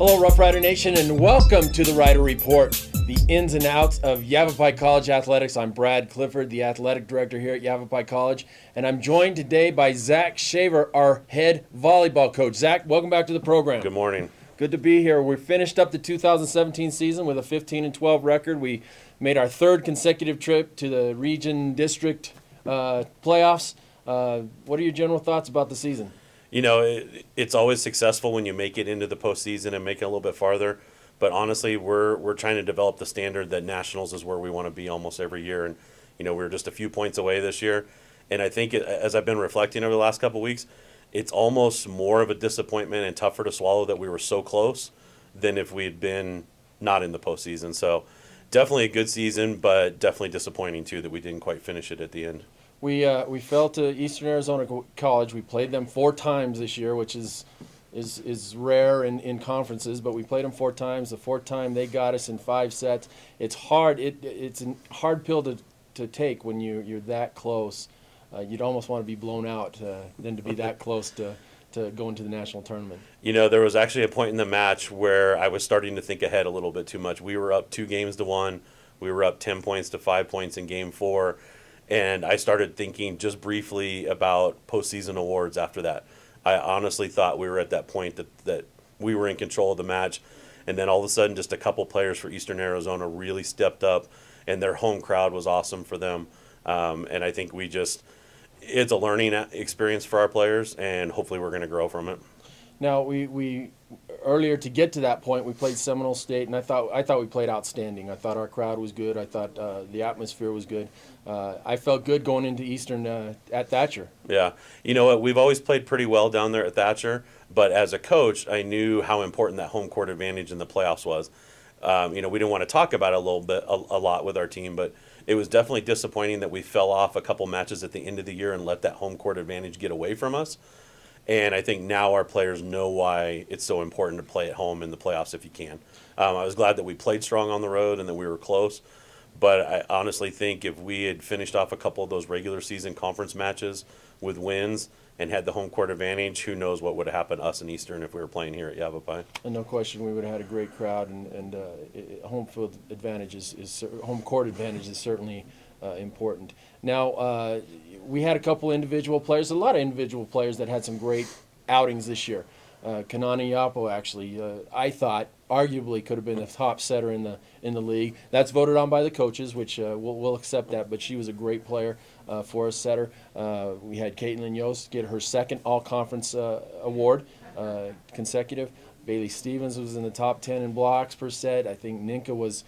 Hello, Rough Rider Nation, and welcome to the Rider Report, the ins and outs of Yavapai College athletics. I'm Brad Clifford, the athletic director here at Yavapai College, and I'm joined today by Zach Shaver, our head volleyball coach. Zach, welcome back to the program. Good morning. Good to be here. We finished up the 2017 season with a 15-12 record. We made our third consecutive trip to the region district playoffs. What are your general thoughts about the season? You know, it's always successful when you make it into the postseason and make it a little bit farther. But honestly, we're trying to develop the standard that nationals is where we want to be almost every year. And, you know, we're just a few points away this year. And I think as I've been reflecting over the last couple of weeks, it's almost more of a disappointment and tougher to swallow that we were so close than if we had been not in the postseason. So definitely a good season, but definitely disappointing, too, that we didn't quite finish it at the end. We fell to Eastern Arizona College. We played them 4 times this year, which is rare in conferences, but we played them 4 times. The 4th time they got us in 5 sets. It's hard. It's a hard pill to take when you're that close. You'd almost want to be blown out than to be that close to going to the national tournament. You know, there was actually a point in the match where I was starting to think ahead a little bit too much. We were up 2-1. We were up 10 points to 5 points in Game 4. And I started thinking just briefly about postseason awards after that. I honestly thought we were at that point that we were in control of the match. And then all of a sudden, just a couple players for Eastern Arizona really stepped up, and their home crowd was awesome for them. And I think it's a learning experience for our players, and hopefully we're going to grow from it. Now, we earlier to get to that point, we played Seminole State, and I thought we played outstanding. I thought our crowd was good. I thought the atmosphere was good. I felt good going into Eastern at Thatcher. Yeah. You know what? We've always played pretty well down there at Thatcher, but as a coach, I knew how important that home court advantage in the playoffs was. We didn't want to talk about it a lot with our team, but it was definitely disappointing that we fell off a couple matches at the end of the year and let that home court advantage get away from us. And I think now our players know why it's so important to play at home in the playoffs if you can. I was glad that we played strong on the road and that we were close. But I honestly think if we had finished off a couple of those regular season conference matches with wins and had the home court advantage, who knows what would have happened to us in Eastern if we were playing here at Yavapai. And no question, we would have had a great crowd, and home court advantage is certainly important. Now, we had a couple individual players, a lot of individual players that had some great outings this year. Kanani Yapo, actually, I thought arguably could have been the top setter in the league. That's voted on by the coaches, which we'll accept that. But she was a great player for a setter. We had Caitlin Yost get her second all-conference award consecutive. Bailey Stevens was in the top 10 in blocks per set. I think Ninka was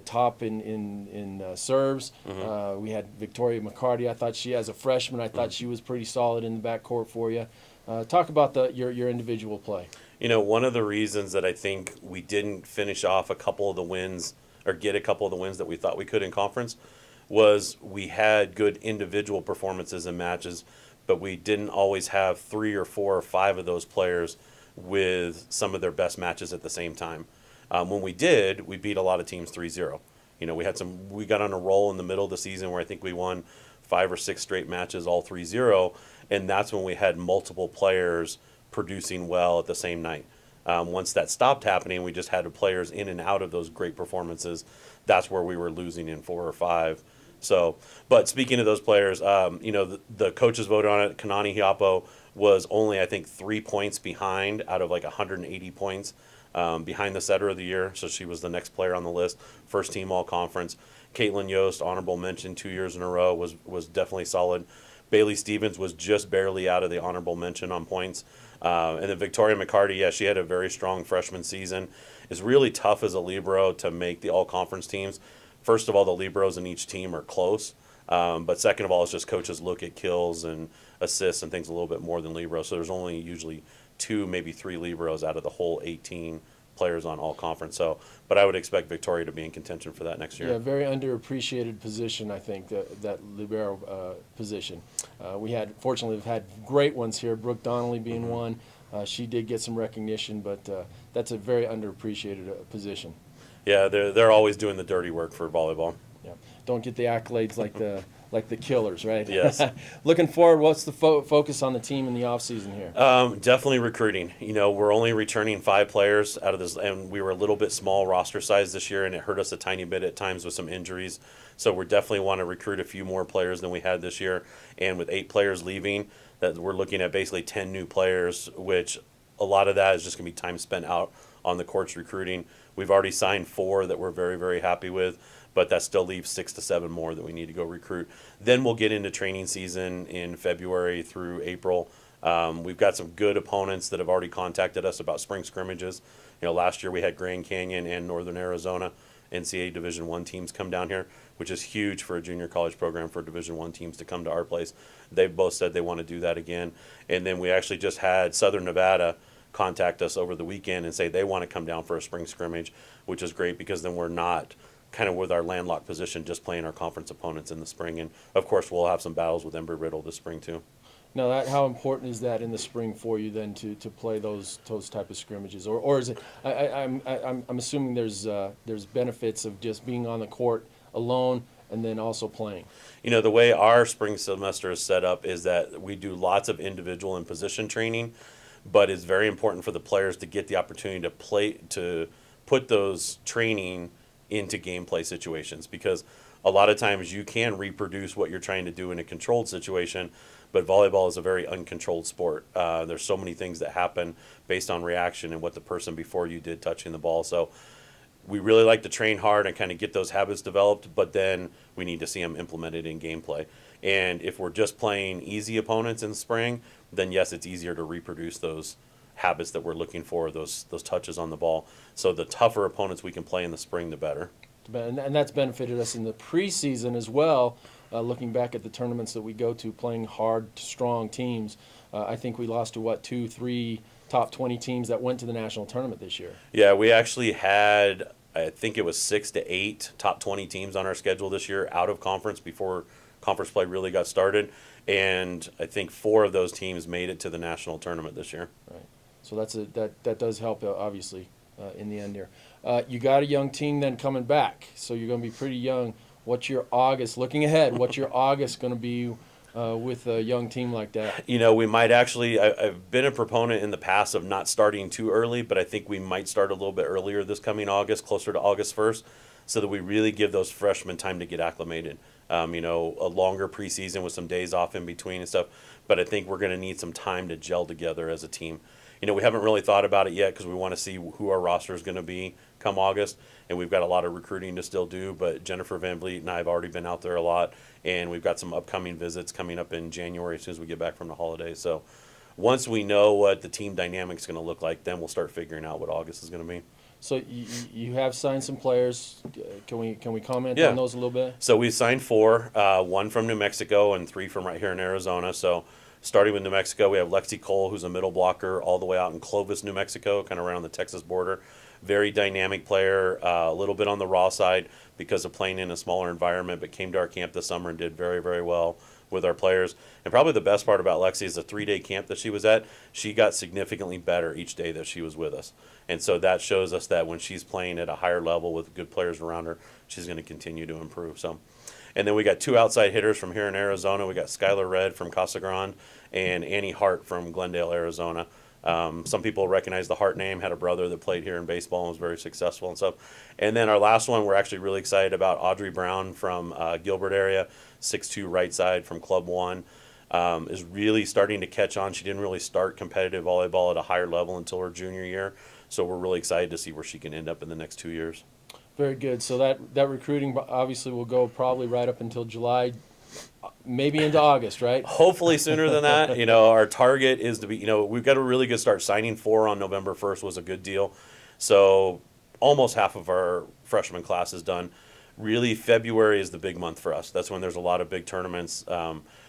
top in serves. Mm-hmm. We had Victoria McCarty. I thought she, as a freshman, she was pretty solid in the backcourt for you. Talk about your individual play. You know, one of the reasons that I think we didn't finish off a couple of the wins or get a couple of the wins that we thought we could in conference was we had good individual performances in matches, but we didn't always have 3 or 4 or 5 of those players with some of their best matches at the same time. When we did, we beat a lot of teams 3-0. You know, we got on a roll in the middle of the season where I think we won 5 or 6 straight matches, all 3-0, and that's when we had multiple players producing well at the same night. Once that stopped happening, we just had players in and out of those great performances. That's where we were losing in 4 or 5. So, but speaking of those players, the coaches voted on it. Kanani Hiapo was only, I think, 3 points behind out of like 180 points behind the setter of the year. So she was the next player on the list, first team all conference. Caitlin Yost, honorable mention 2 years in a row, was definitely solid. Bailey Stevens was just barely out of the honorable mention on points. And then Victoria McCarty, she had a very strong freshman season. It's really tough as a libero to make the all-conference teams. First of all, the liberos in each team are close. But second of all, it's just coaches look at kills and assists and things a little bit more than liberos. So there's only usually 2, maybe 3 liberos out of the whole 18 players on all conference. So, but I would expect Victoria to be in contention for that next year. Yeah, very underappreciated position, I think, that libero position. Fortunately, we've had great ones here, Brooke Donnelly being one. She did get some recognition, but that's a very underappreciated position. Yeah, they're always doing the dirty work for volleyball. Yeah, don't get the accolades like like the killers, right? Yes. Looking forward, what's the focus on the team in the off season here? Definitely recruiting. We're only returning 5 players out of this, and we were a little bit small roster size this year, and it hurt us a tiny bit at times with some injuries. So we definitely want to recruit a few more players than we had this year. And with 8 players leaving, that we're looking at basically 10 new players, which a lot of that is just going to be time spent out on the courts recruiting. We've already signed 4 that we're very, very happy with, but that still leaves 6 to 7 more that we need to go recruit. Then we'll get into training season in February through April. We've got some good opponents that have already contacted us about spring scrimmages. Last year we had Grand Canyon and Northern Arizona NCAA Division I teams come down here, which is huge for a junior college program for Division I teams to come to our place. They've both said they want to do that again. And then we actually just had Southern Nevada contact us over the weekend and say they want to come down for a spring scrimmage, which is great because then we're not kind of with our landlocked position just playing our conference opponents in the spring. And, of course, we'll have some battles with Embry-Riddle this spring too. Now, how important is that in the spring for you then to play those type of scrimmages, or is it? I'm assuming there's benefits of just being on the court alone and then also playing. The way our spring semester is set up is that we do lots of individual and position training, but it's very important for the players to get the opportunity to play, to put those training into gameplay situations, because a lot of times you can reproduce what you're trying to do in a controlled situation, but volleyball is a very uncontrolled sport. There's so many things that happen based on reaction and what the person before you did touching the ball. So we really like to train hard and kind of get those habits developed, but then we need to see them implemented in gameplay. And if we're just playing easy opponents in the spring, then yes, it's easier to reproduce those habits that we're looking for, those touches on the ball. So the tougher opponents we can play in the spring, the better. And that's benefited us in the preseason as well. Looking back at the tournaments that we go to, playing hard, strong teams, I think we lost to 2-3 top 20 teams that went to the national tournament this year. Yeah, we actually had, I think it was 6 to 8 top 20 teams on our schedule this year out of conference before conference play really got started, and I think 4 of those teams made it to the national tournament this year. Right. So that does help obviously in the end here. You got a young team then coming back, so you're going to be pretty young. What's your August, looking ahead, what's your August going to be with a young team like that? We might actually, I've been a proponent in the past of not starting too early, but I think we might start a little bit earlier this coming August, closer to August 1st, so that we really give those freshmen time to get acclimated. A longer preseason with some days off in between and stuff, but I think we're going to need some time to gel together as a team. We haven't really thought about it yet because we want to see who our roster is going to be come August, and we've got a lot of recruiting to still do, but Jennifer Van Vliet and I have already been out there a lot, and we've got some upcoming visits coming up in January as soon as we get back from the holidays. So once we know what the team dynamic is going to look like, then we'll start figuring out what August is going to be. So you have signed some players. Can we comment Yeah. on those a little bit? So we signed 4, 1 from New Mexico and 3 from right here in Arizona. So starting with New Mexico, we have Lexi Cole, who's a middle blocker all the way out in Clovis, New Mexico, kind of around the Texas border. Very dynamic player, a little bit on the raw side because of playing in a smaller environment, but came to our camp this summer and did very, very well with our players. And probably the best part about Lexi is the 3-day camp that she was at, she got significantly better each day that she was with us. And so that shows us that when she's playing at a higher level with good players around her, she's going to continue to improve. So, and then we got 2 outside hitters from here in Arizona. We got Skylar Red from Casa Grande and Annie Hart from Glendale, Arizona. Some people recognize the Hart name, had a brother that played here in baseball and was very successful and stuff. And then our last one we're actually really excited about, Audrey Brown from Gilbert area, 6'2" right side from Club 1, is really starting to catch on. She didn't really start competitive volleyball at a higher level until her junior year, so we're really excited to see where she can end up in the next 2 years. Very good. So that recruiting obviously will go probably right up until July, maybe into August, right? Hopefully sooner than that. Our target is to be, we've got a really good start. Signing 4 on November 1st was a good deal. So almost half of our freshman class is done. Really, February is the big month for us. That's when there's a lot of big tournaments.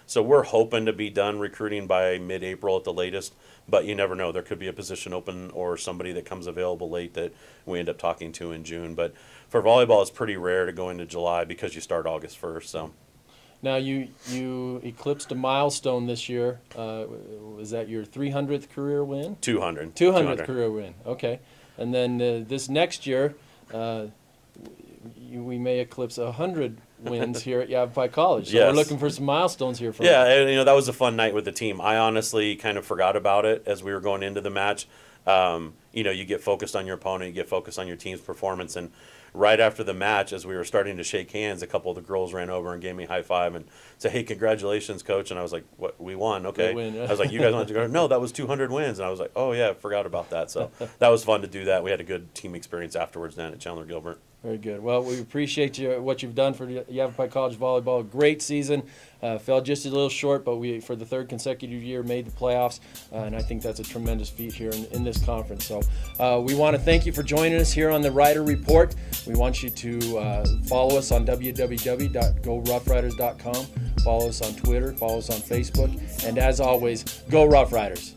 So we're hoping to be done recruiting by mid-April at the latest, but you never know. There could be a position open or somebody that comes available late that we end up talking to in June. But for volleyball, it's pretty rare to go into July because you start August 1st. So. Now you eclipsed a milestone this year. Was that your 300th career win? 200th 200th career win. Okay, and then this next year, we may eclipse a 100 wins here at Yavapai College. So Yes. we're looking for some milestones here. From Yeah, and that was a fun night with the team. I honestly kind of forgot about it as we were going into the match. You get focused on your opponent, you get focused on your team's performance, and right after the match, as we were starting to shake hands, a couple of the girls ran over and gave me a high five and said, "Hey, congratulations, coach!" And I was like, "What? We won? Okay." We win. I was like, "You guys want to go?" No, that was 200 wins, and I was like, "Oh yeah, I forgot about that." So that was fun to do that. We had a good team experience afterwards down at Chandler Gilbert. Very good. Well, we appreciate what you've done for Yavapai College volleyball. Great season. Fell just a little short, but we, for the third consecutive year, made the playoffs, and I think that's a tremendous feat here in this conference. So we want to thank you for joining us here on the Rider Report. We want you to follow us on www.goroughriders.com. Follow us on Twitter. Follow us on Facebook. And as always, go Rough Riders.